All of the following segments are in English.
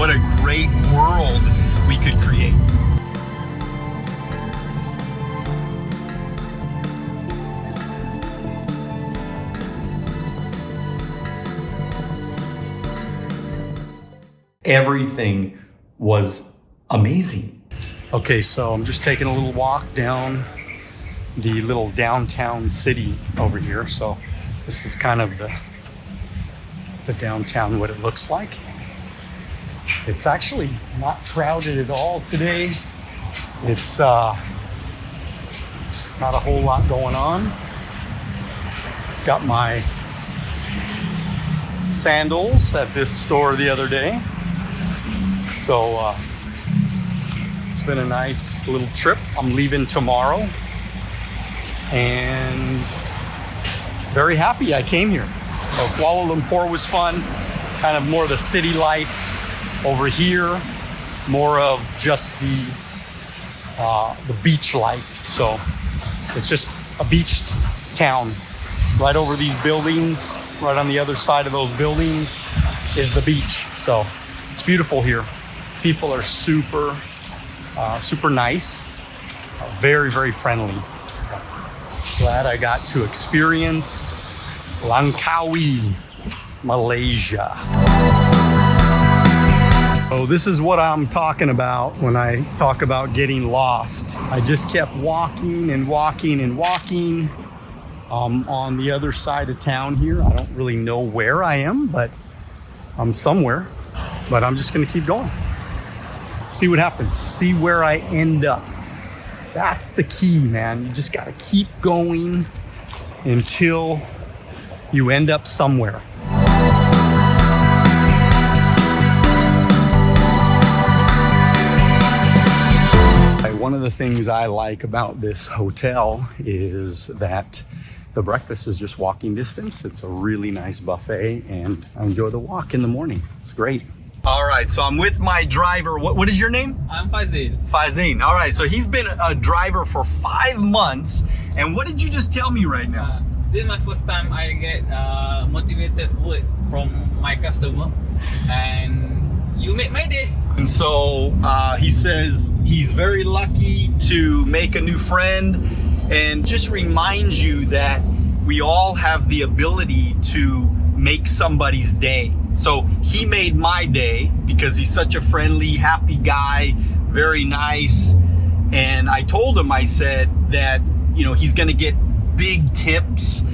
What a great world we could create. Everything was amazing. Okay, so I'm just taking a little walk down the little downtown city over here. So this is kind of the downtown, what it looks like. It's actually not crowded at all today. It's not a whole lot going on. Got my sandals at this store the other day. So it's been a nice little trip. I'm leaving tomorrow and very happy I came here. So Kuala Lumpur was fun, kind of more the city life. Over here, more of just the beach life. So it's just a beach town. Right over these buildings, right on the other side of those buildings is the beach. So it's beautiful here. People are super nice, very, very friendly. So glad I got to experience Langkawi, Malaysia. Oh, this is what I'm talking about when I talk about getting lost. I just kept walking and walking and walking on the other side of town here. I don't really know where I am, but I'm somewhere. But I'm just gonna keep going. See what happens, see where I end up. That's the key, man. You just gotta keep going until you end up somewhere. One of the things I like about this hotel is that the breakfast is just walking distance. It's a really nice buffet and I enjoy the walk in the morning. It's great. All right, so I'm with my driver. What is your name? I'm Fazil. Fazil. All right, so he's been a driver for 5 months. And what did you just tell me right now? This is my first time I get motivated word from my customer, and you make my day. And so he says he's very lucky to make a new friend and just reminds you that we all have the ability to make somebody's day. So he made my day because he's such a friendly, happy guy, very nice. And I told him, I said that, you know, he's gonna get big tips.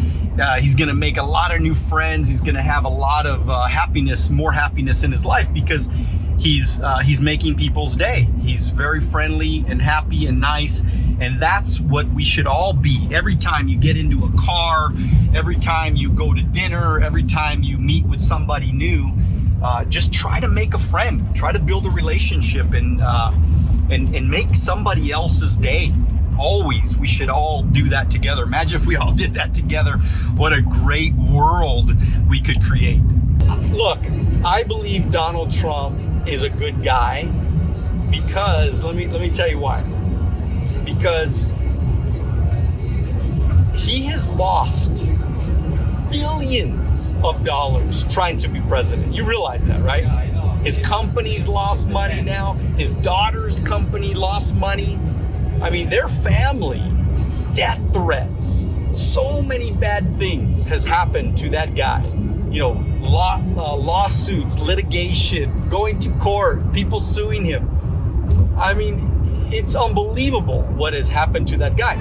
He's gonna make a lot of new friends. He's gonna have a lot of happiness, more happiness in his life because he's making people's day. He's very friendly and happy and nice, and that's what we should all be. Every time you get into a car, every time you go to dinner, every time you meet with somebody new, just try to make a friend, try to build a relationship and make somebody else's day. Always, we should all do that together. Imagine if we all did that together. What a great world we could create. Look, I believe Donald Trump is a good guy because let me tell you why. Because he has lost billions of dollars trying to be president. You realize that, right? Yeah, I know. His company's lost money now. His daughter's company lost money. I mean, their family, death threats, so many bad things has happened to that guy. You know, lawsuits, litigation, going to court, people suing him. I mean, it's unbelievable what has happened to that guy.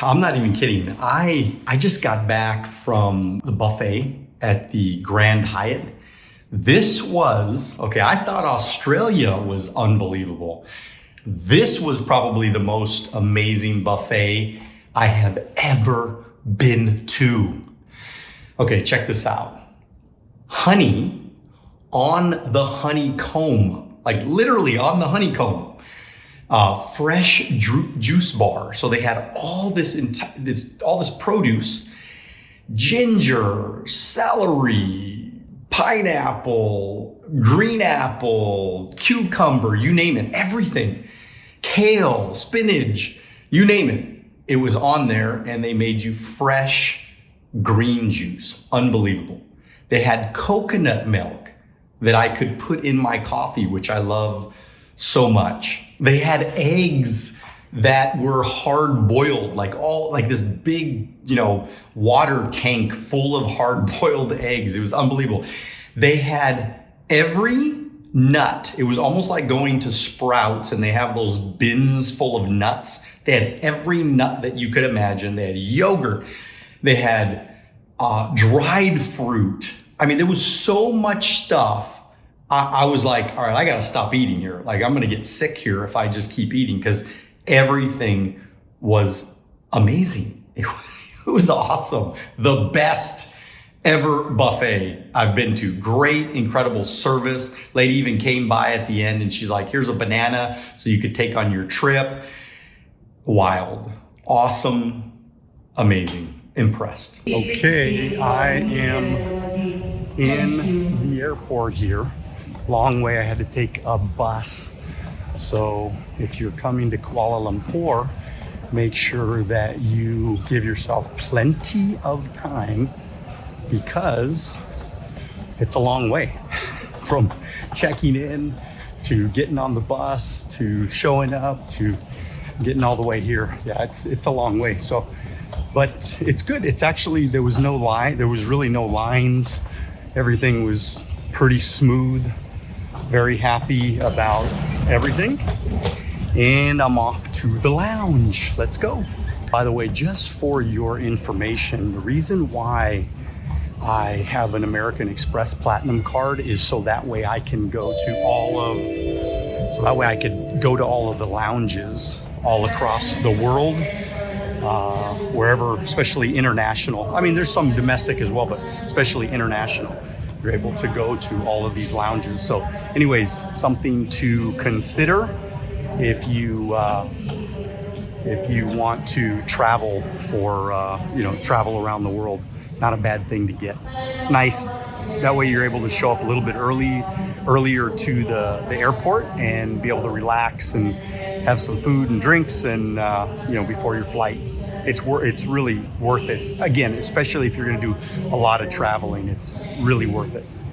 I'm not even kidding. I just got back from the buffet at the Grand Hyatt. This was, okay, I thought Australia was unbelievable. This was probably the most amazing buffet I have ever been to. Okay, check this out. Honey on the honeycomb, like literally on the honeycomb. Fresh juice bar. So they had all this produce, ginger, celery, pineapple, green apple, cucumber, you name it, everything. Kale, spinach, you name it. It was on there, and they made you fresh green juice. Unbelievable. They had coconut milk that I could put in my coffee, which I love so much. They had eggs that were hard boiled, like this big, water tank full of hard boiled eggs. It was unbelievable. They had every nut. It was almost like going to Sprouts, and they have those bins full of nuts. They had every nut that you could imagine. They had yogurt. They had dried fruit. I mean, there was so much stuff. I was like, all right, I got to stop eating here. Like, I'm going to get sick here if I just keep eating, because everything was amazing. It was awesome. The best ever buffet I've been to. Great, incredible service. Lady even came by at the end, and she's like, here's a banana so you could take on your trip. Wild, awesome, amazing, impressed. Okay, I am in the airport here. Long way. I had to take a bus. So if you're coming to Kuala Lumpur, make sure that you give yourself plenty of time, because it's a long way from checking in to getting on the bus to showing up to getting all the way here. Yeah, it's a long way. So, but it's good. It's actually, there was no line. There was really no lines. Everything was pretty smooth. Very happy about everything. And I'm off to the lounge. Let's go. By the way, just for your information, the reason why I have an American Express Platinum card is so that way I can go to all of the lounges all across the world, wherever, especially international. I mean, there's some domestic as well, but especially international. You're able to go to all of these lounges. So anyways, something to consider if you want to travel travel around the world. Not a bad thing to get. It's nice. That way you're able to show up a little bit earlier to the airport and be able to relax and have some food and drinks and before your flight. It's really worth it. Again, especially if you're going to do a lot of traveling, it's really worth it.